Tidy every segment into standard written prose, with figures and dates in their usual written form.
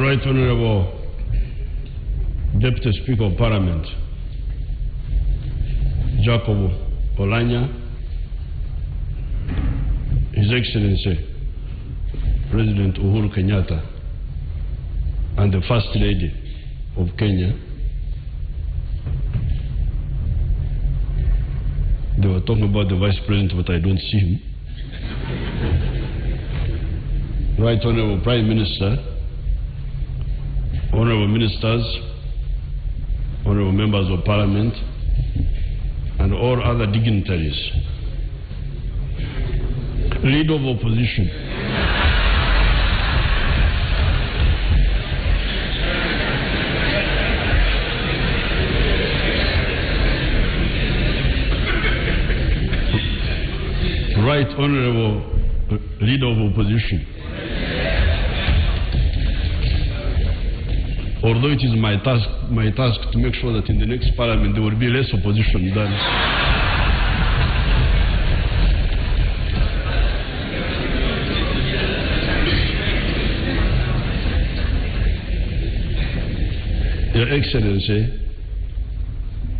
Right Honorable Deputy Speaker of Parliament, Jacob Olanya, His Excellency President Uhuru Kenyatta, and the First Lady of Kenya. They were talking about the Vice President, but I don't see him. Right Honorable Prime Minister, Honorable Ministers, Honorable Members of Parliament, and all other dignitaries. Leader of Opposition. Right Honorable Leader of Opposition. Although it is my task to make sure that in the next Parliament there will be less opposition than Your Excellency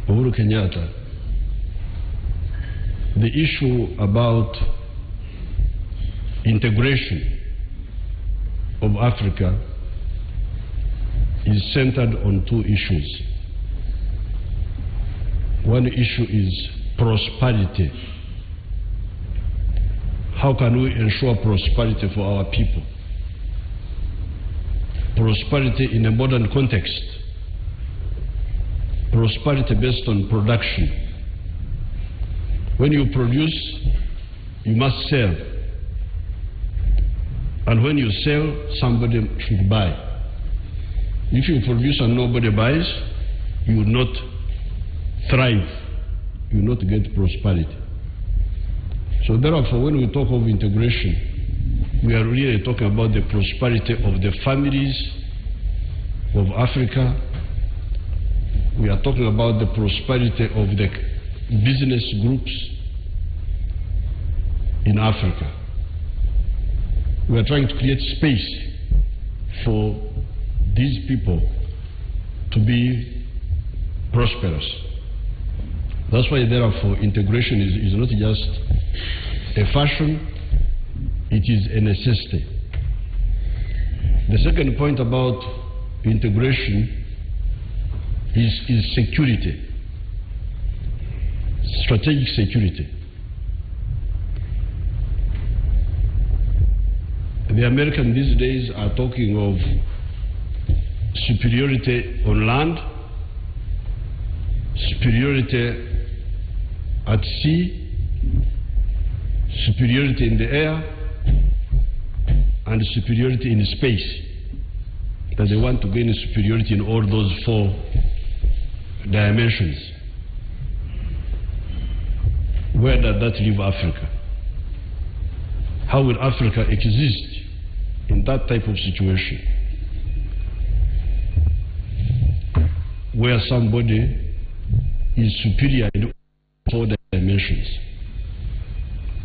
Uhuru Kenyatta, the issue about integration of Africa is centered on two issues. One issue is prosperity. How can we ensure prosperity for our people? Prosperity in a modern context. Prosperity based on production. When you produce, you must sell. And when you sell, somebody should buy. If you produce and nobody buys, you will not thrive. You will not get prosperity. So therefore, when we talk of integration, we are really talking about the prosperity of the families of Africa. We are talking about the prosperity of the business groups in Africa. We are trying to create space for these people to be prosperous. That's why therefore integration is not just a fashion, it is a necessity. The second point about integration is security, strategic security. The Americans these days are talking of superiority on land, superiority at sea, superiority in the air, and superiority in space. That they want to gain superiority in all those four dimensions. Where does that leave Africa? How will Africa exist in that type of situation? Where somebody is superior in four dimensions.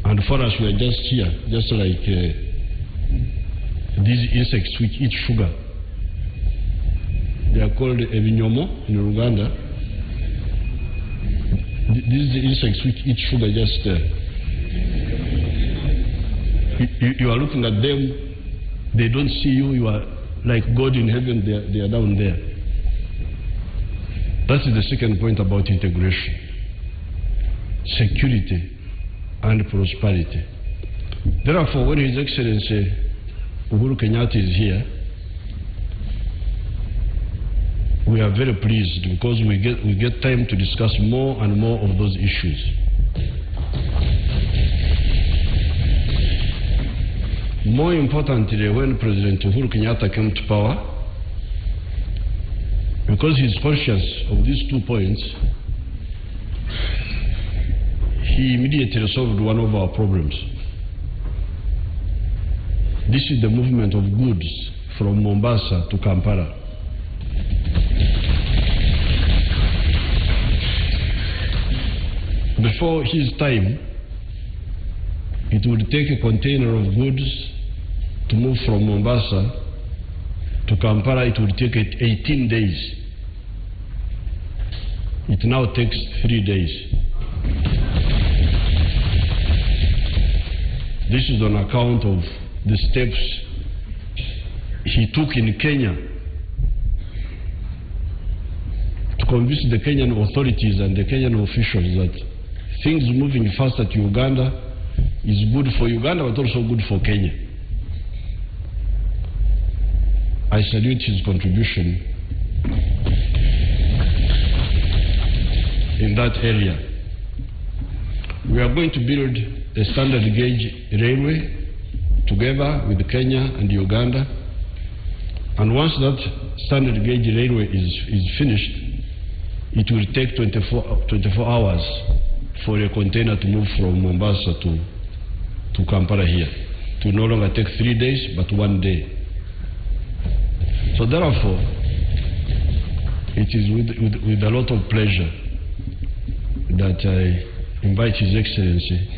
And for us, we are just here, just like these insects which eat sugar. They are called evinyomo in Uganda. These insects which eat sugar, just you are looking at them, they don't see you, you are like God in heaven, they are down there. That is the second point about integration. Security and prosperity. Therefore, when His Excellency Uhuru Kenyatta is here, we are very pleased because we get time to discuss more and more of those issues. More importantly, when President Uhuru Kenyatta came to power, because he's conscious of these 2 points, he immediately solved one of our problems. This is the movement of goods from Mombasa to Kampala. Before his time, it would take a container of goods to move from Mombasa to Kampala, it would take 18 days. It now takes 3 days. This is on account of the steps he took in Kenya to convince the Kenyan authorities and the Kenyan officials that things moving faster to Uganda is good for Uganda, but also good for Kenya. I salute his contribution in that area. We are going to build a standard gauge railway together with Kenya and Uganda. And once that standard gauge railway is finished, it will take 24 hours for a container to move from Mombasa to Kampala here. It will no longer take 3 days, but 1 day. So therefore, it is with a lot of pleasure that I invite His Excellency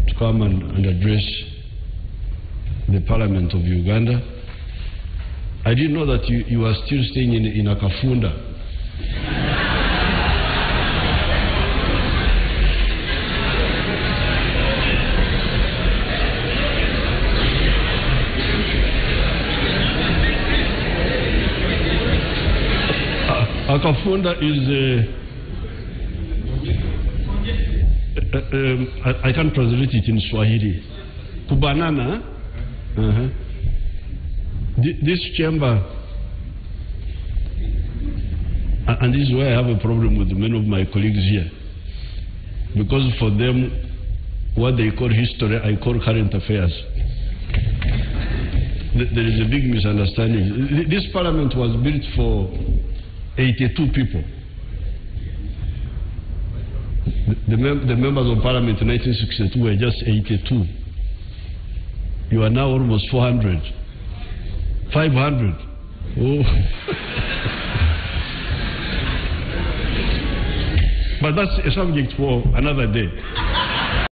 to come and address the Parliament of Uganda. I didn't know that you are still staying in Akafunda. Akafunda is I can't translate it in Swahili. Kubanana. This chamber, and this is why I have a problem with many of my colleagues here, because for them, what they call history, I call current affairs. There is a big misunderstanding. This parliament was built for 82 people. The members of parliament in 1962 were just 82. You are now almost 400. 500. Oh. But that's a subject for another day.